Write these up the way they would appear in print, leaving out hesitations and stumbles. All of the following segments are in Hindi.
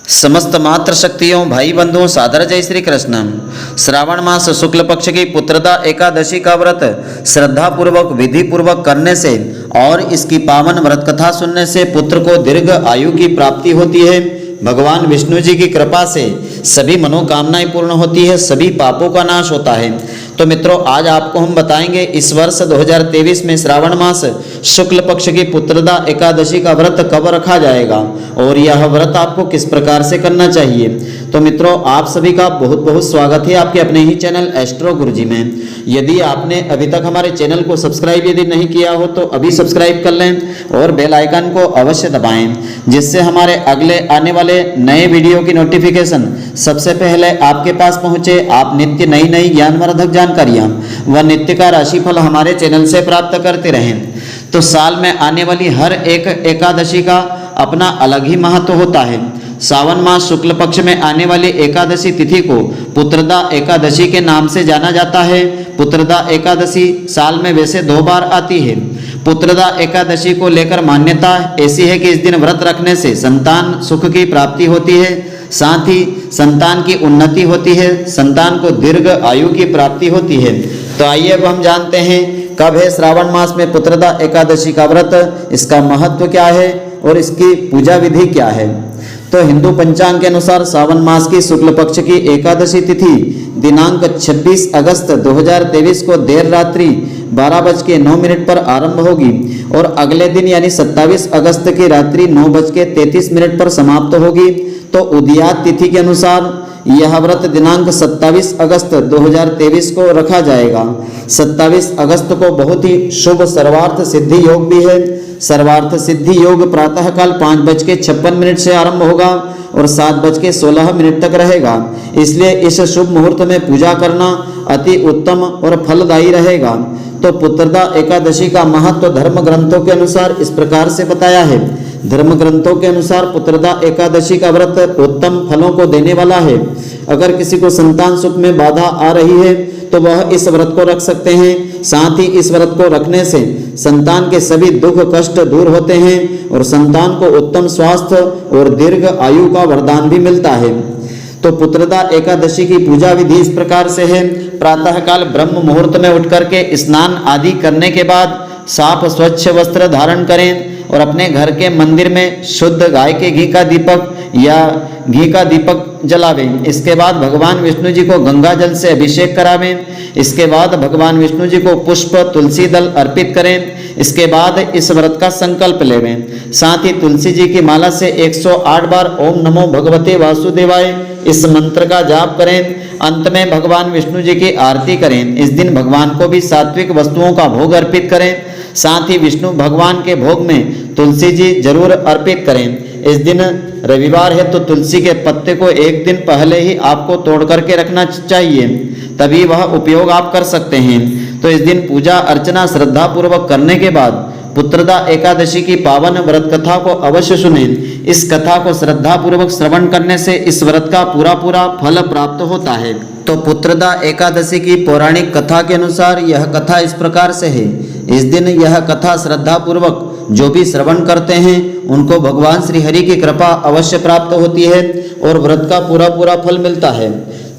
समस्त मात्र शक्तियों भाई बंधुओं सादर जय श्री कृष्ण। श्रावण मास शुक्ल पक्ष की पुत्रदा एकादशी का व्रत श्रद्धा पूर्वक विधि पूर्वक करने से और इसकी पावन व्रत कथा सुनने से पुत्र को दीर्घ आयु की प्राप्ति होती है। भगवान विष्णु जी की कृपा से सभी मनोकामनाएं पूर्ण होती है, सभी पापों का नाश होता है। तो मित्रों, आज आपको हम बताएंगे इस वर्ष 2023 में श्रावण मास शुक्ल पक्ष की पुत्रदा एकादशी का व्रत कब रखा जाएगा और यह व्रत आपको किस प्रकार से करना चाहिए। तो मित्रों, आप सभी का बहुत बहुत स्वागत है आपके अपने ही चैनल एस्ट्रो गुरुजी में। यदि आपने अभी तक हमारे चैनल को सब्सक्राइब यदि नहीं किया हो तो अभी सब्सक्राइब कर लें और बेल आइकन को अवश्य दबाएं, जिससे हमारे अगले आने वाले नए वीडियो की नोटिफिकेशन सबसे पहले आपके पास पहुंचे। आप नित्य नई नई ज्ञानवर्धक जानकारियां व नित्य का राशिफल हमारे चैनल से प्राप्त करते रहें। तो साल में आने वाली हर एक एकादशी का अपना अलग ही महत्व होता है। सावन मास शुक्ल पक्ष में आने वाली एकादशी तिथि को पुत्रदा एकादशी के नाम से जाना जाता है। पुत्रदा एकादशी साल में वैसे 2 बार आती है। पुत्रदा एकादशी को लेकर मान्यता ऐसी है कि इस दिन व्रत रखने से संतान सुख की प्राप्ति होती है, साथ ही संतान की उन्नति होती है, संतान को दीर्घ आयु की प्राप्ति होती है। तो आइए अब हम जानते हैं कब है श्रावण मास में पुत्रदा एकादशी का व्रत, इसका महत्व क्या है और इसकी पूजा विधि क्या है। तो हिंदू पंचांग के अनुसार सावन मास की शुक्ल पक्ष की एकादशी तिथि दिनांक 26 अगस्त 2023 को देर रात्रि 12:09 पर आरंभ होगी और अगले दिन यानी 27 अगस्त की रात्रि 9:33 पर समाप्त होगी। तो उदयात तिथि के अनुसार यह व्रत दिनांक 27 अगस्त 2023 को रखा जाएगा। 27 अगस्त को बहुत ही शुभ सर्वार्थ सिद्धि योग भी है। सर्वार्थ सिद्धि योग प्रातःकाल 5:56 से आरंभ होगा और 7:16 तक रहेगा। इसलिए इस शुभ मुहूर्त में पूजा करना अति उत्तम और फलदायी रहेगा। तो पुत्रदा एकादशी का महत्व धर्म ग्रंथों के अनुसार इस प्रकार से बताया है। धर्म ग्रंथों के अनुसार पुत्रदा एकादशी का व्रत उत्तम फलों को देने वाला है। अगर किसी को संतान सुख में बाधा आ रही है तो वह इस व्रत को रख सकते हैं। साथ ही इस व्रत को रखने से संतान के सभी दुख कष्ट दूर होते हैं और संतान को उत्तम स्वास्थ्य और दीर्घ आयु का वरदान भी मिलता है। तो पुत्रदा एकादशी की पूजा विधि इस प्रकार से है। प्रातःकाल ब्रह्म मुहूर्त में उठ करके स्नान आदि करने के बाद साफ स्वच्छ वस्त्र धारण करें और अपने घर के मंदिर में शुद्ध गाय के घी का दीपक या घी का दीपक जलावें। इसके बाद भगवान विष्णु जी को गंगा जल से अभिषेक करावें। इसके बाद भगवान विष्णु जी को पुष्प तुलसी दल अर्पित करें। इसके बाद इस व्रत का संकल्प लेवें। साथ ही तुलसी जी की माला से 108 बार ओम नमो भगवते वासुदेवाय इस मंत्र का जाप करें। अंत में भगवान विष्णु जी की आरती करें। इस दिन भगवान को भी सात्विक वस्तुओं का भोग अर्पित करें। साथ ही विष्णु भगवान के भोग में तुलसी जी जरूर अर्पित करें। इस दिन रविवार है तो तुलसी के पत्ते को एक दिन पहले ही आपको तोड़ करके रखना चाहिए, तभी वह उपयोग आप कर सकते हैं। तो इस दिन पूजा अर्चना श्रद्धा पूर्वक करने के बाद पुत्रदा एकादशी की पावन व्रत कथा को अवश्य सुनें। इस कथा को श्रद्धा पूर्वक श्रवण करने से इस व्रत का पूरा फल प्राप्त होता है। तो पुत्रदा एकादशी की पौराणिक कथा के अनुसार यह कथा इस प्रकार से है। इस दिन यह कथा श्रद्धा पूर्वक जो भी श्रवण करते हैं उनको भगवान श्री हरि की कृपा अवश्य प्राप्त होती है और व्रत का पूरा फल मिलता है।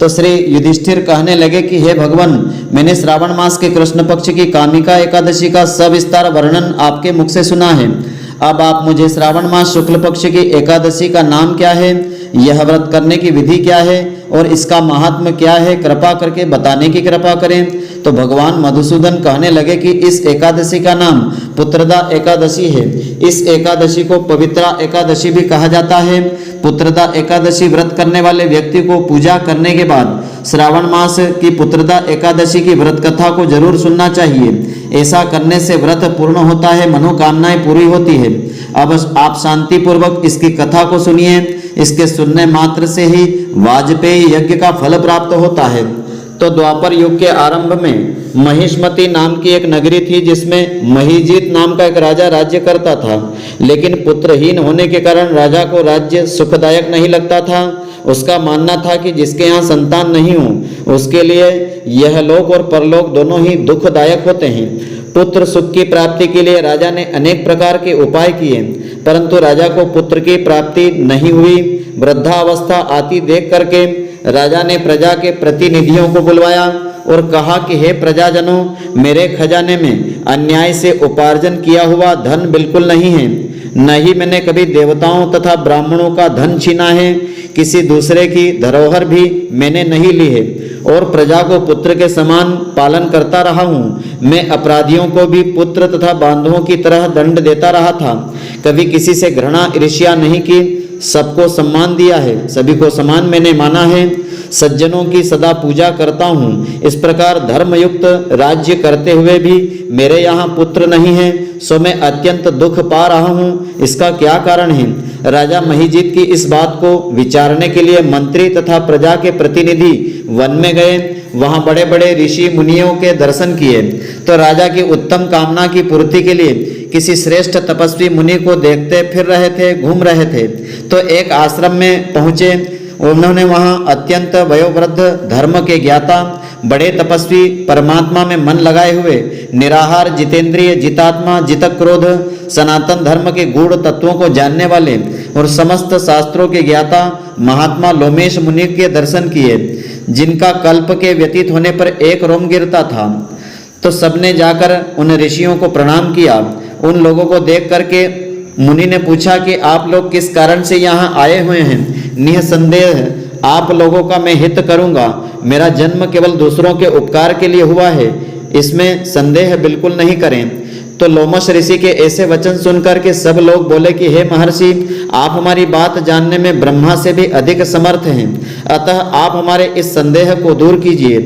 तो श्री युधिष्ठिर कहने लगे कि हे भगवान, मैंने श्रावण मास के कृष्ण पक्ष की कामिका एकादशी का सविस्तार वर्णन आपके मुख से सुना है। अब आप मुझे श्रावण मास शुक्ल पक्ष की एकादशी का नाम क्या है, यह व्रत करने की विधि क्या है और इसका महात्म्य क्या है, कृपा करके बताने की कृपा करें। तो भगवान मधुसूदन कहने लगे कि इस एकादशी का नाम पुत्रदा एकादशी है। इस एकादशी को पवित्रा एकादशी भी कहा जाता है। पुत्रदा एकादशी व्रत करने वाले व्यक्ति को पूजा करने के बाद श्रावण मास की पुत्रदा एकादशी की व्रत कथा को जरूर सुनना चाहिए। ऐसा करने से व्रत पूर्ण होता है, मनोकामनाएं पूरी होती है। अब आप शांति पूर्वक इसकी कथा को सुनिए। इसके सुनने मात्र से ही वाजपेयी यज्ञ का फल प्राप्त होता है। तो द्वापर युग के आरंभ में महिष्मती नाम की एक नगरी थी, जिसमें महीजीत नाम का एक राजा राज्य करता था। लेकिन पुत्रहीन होने के कारण राजा को राज्य सुखदायक नहीं लगता था। उसका मानना था कि जिसके यहाँ संतान नहीं हो उसके लिए यह लोक और परलोक दोनों ही दुखदायक होते हैं। पुत्र सुख की प्राप्ति के लिए राजा ने अनेक प्रकार के उपाय किए, परंतु राजा को पुत्र की प्राप्ति नहीं हुई। वृद्धावस्था आती देख करके राजा ने प्रजा के प्रतिनिधियों को बुलवाया और कहा कि हे प्रजाजनों, मेरे खजाने में अन्याय से उपार्जन किया हुआ धन बिल्कुल नहीं है, न ही मैंने कभी देवताओं तथा ब्राह्मणों का धन छीना है, किसी दूसरे की धरोहर भी मैंने नहीं ली है और प्रजा को पुत्र के समान पालन करता रहा हूँ। मैं अपराधियों को भी पुत्र तथा बांधवों की तरह दंड देता रहा था, कभी किसी से घृणा ईर्ष्या नहीं की, सबको सम्मान दिया है, सभी को समान मैंने माना है, सज्जनों की सदा पूजा करता हूँ। इस प्रकार धर्मयुक्त राज्य करते हुए भी मेरे यहाँ पुत्र नहीं है, सो मैं अत्यंत दुख पा रहा हूँ। इसका क्या कारण है? राजा महिजीत की इस बात को विचारने के लिए मंत्री तथा प्रजा के प्रतिनिधि वन में गए। वहां बड़े बड़े ऋषि मुनियों के दर्शन किए तो राजा की उत्तम कामना की पूर्ति के लिए किसी श्रेष्ठ तपस्वी मुनि को देखते फिर रहे थे, घूम रहे थे, तो एक आश्रम में पहुंचे। उन्होंने वहां अत्यंत वयोवृद्ध, धर्म के ज्ञाता, बड़े तपस्वी, परमात्मा में मन लगाए हुए, निराहार, जितेंद्रिय, जितात्मा, जितक्रोध, सनातन धर्म के गूढ़ तत्वों को जानने वाले और समस्त शास्त्रों के ज्ञाता महात्मा लोमेश मुनि के दर्शन किए, जिनका कल्प के व्यतीत होने पर एक रोम गिरता था। तो सबने जाकर उन ऋषियों को प्रणाम किया। उन लोगों को देख करके मुनि ने पूछा कि आप लोग किस कारण से यहाँ आए हुए हैं? निःसंदेह आप लोगों का मैं हित करूँगा। मेरा जन्म केवल दूसरों के उपकार के लिए हुआ है, इसमें संदेह बिल्कुल नहीं करें। तो लोमश ऋषि के ऐसे वचन सुनकर के सब लोग बोले कि हे महर्षि, आप हमारी बात जानने में ब्रह्मा से भी अधिक समर्थ हैं, अतः आप हमारे इस संदेह को दूर कीजिए।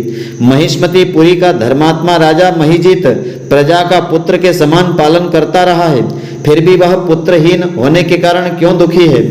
महिष्मती पुरी का धर्मात्मा राजा महिजीत प्रजा का पुत्र के समान पालन करता रहा है, फिर भी वह पुत्रहीन होने के कारण क्यों दुखी है?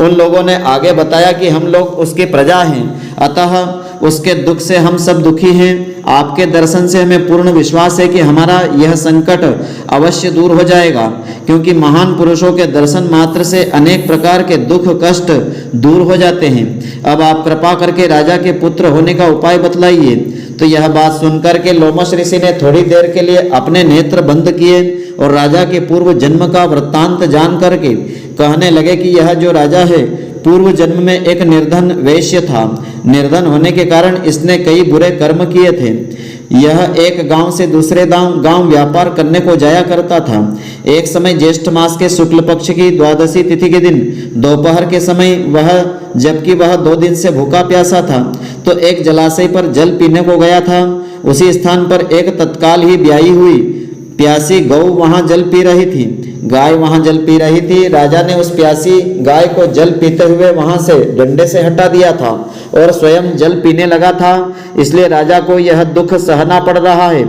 उन लोगों ने आगे बताया कि हम लोग उसकी प्रजा हैं, अतः उसके दुख से हम सब दुखी हैं। आपके दर्शन से हमें पूर्ण विश्वास है कि हमारा यह संकट अवश्य दूर हो जाएगा, क्योंकि महान पुरुषों के दर्शन मात्र से अनेक प्रकार के दुख कष्ट दूर हो जाते हैं। अब आप कृपा करके राजा के पुत्र होने का उपाय बतलाइए। तो यह बात सुनकर के लोमश ऋषि ने थोड़ी देर के लिए अपने नेत्र बंद किए और राजा के पूर्व जन्म का वृत्तांत जान करके कहने लगे कि यह जो राजा है पूर्व जन्म में एक निर्धन वैश्य था। निर्धन होने के कारण इसने कई बुरे कर्म किए थे। यह एक गांव से दूसरे गांव व्यापार करने को जाया करता था। एक समय ज्येष्ठ मास के शुक्ल पक्ष की द्वादशी तिथि के दिन दोपहर के समय जबकि वह 2 दिन से भूखा प्यासा था, तो एक जलाशय पर जल पीने को गया था। उसी स्थान पर एक तत्काल ही ब्याही हुई प्यासी गौ वहां जल पी रही थी। गाय वहां जल पी रही थी। राजा ने उस प्यासी गाय को जल पीते हुए वहां से डंडे से हटा दिया था और स्वयं जल पीने लगा था, इसलिए राजा को यह दुख सहना पड़ रहा है।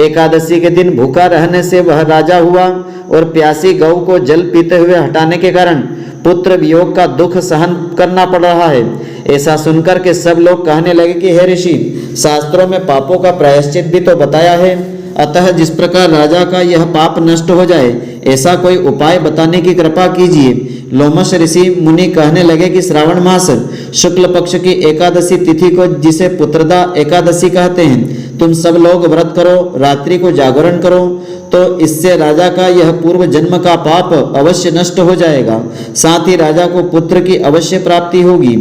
एकादशी के दिन भूखा रहने से वह राजा हुआ और प्यासी गौ को जल पीते हुए हटाने के कारण पुत्र वियोग का दुख सहन करना पड़ रहा है। ऐसा सुनकर के सब लोग कहने लगे कि हे ऋषि, शास्त्रों में पापों का प्रायश्चित भी तो बताया है, अतः जिस प्रकार राजा का यह पाप नष्ट हो जाए ऐसा कोई उपाय बताने की कृपा कीजिए। लोमश ऋषि मुनि कहने लगे कि श्रावण मास शुक्ल पक्ष की एकादशी तिथि को, जिसे पुत्रदा एकादशी कहते हैं, तुम सब लोग व्रत करो, रात्रि को जागरण करो, तो इससे राजा का यह पूर्व जन्म का पाप अवश्य नष्ट हो जाएगा, साथ ही राजा को पुत्र की अवश्य प्राप्ति होगी।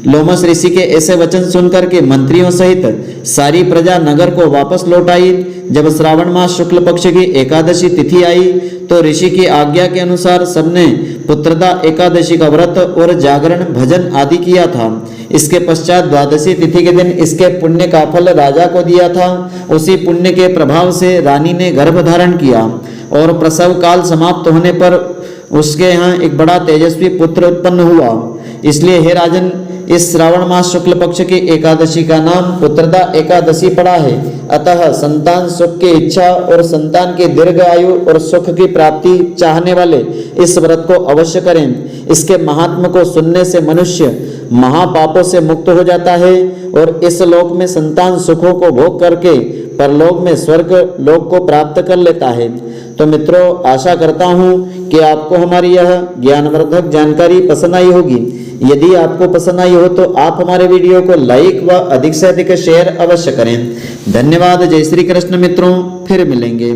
लोमश ऋषि के ऐसे वचन सुनकर के मंत्रियों सहित सारी प्रजा नगर को वापस लौट आई। जब श्रावण मास शुक्ल पक्ष की एकादशी तिथि आई तो ऋषि की आज्ञा के अनुसार सबने पुत्रदा एकादशी का व्रत और जागरण, भजन आदि किया था। इसके पश्चात द्वादशी तिथि के दिन इसके पुण्य का फल राजा को दिया था। उसी पुण्य के प्रभाव से रानी ने गर्भ धारण किया और प्रसव काल समाप्त होने पर उसके यहाँ एक बड़ा तेजस्वी पुत्र उत्पन्न हुआ। इसलिए हे राजन, इस श्रावण मास शुक्ल पक्ष की एकादशी का नाम पुत्रदा एकादशी पड़ा है। अतः संतान सुख की इच्छा और संतान की दीर्घ आयु और सुख की प्राप्ति चाहने वाले इस व्रत को अवश्य करें। इसके महात्म को सुनने से मनुष्य महापापों से मुक्त हो जाता है और इस लोक में संतान सुखों को भोग करके परलोक में स्वर्ग लोक को प्राप्त कर लेता है। तो मित्रों, आशा करता हूँ कि आपको हमारी यह ज्ञानवर्धक जानकारी पसंद आई होगी। यदि आपको पसंद आई हो तो आप हमारे वीडियो को लाइक व अधिक से अधिक शेयर अवश्य करें। धन्यवाद। जय श्री कृष्ण मित्रों, फिर मिलेंगे।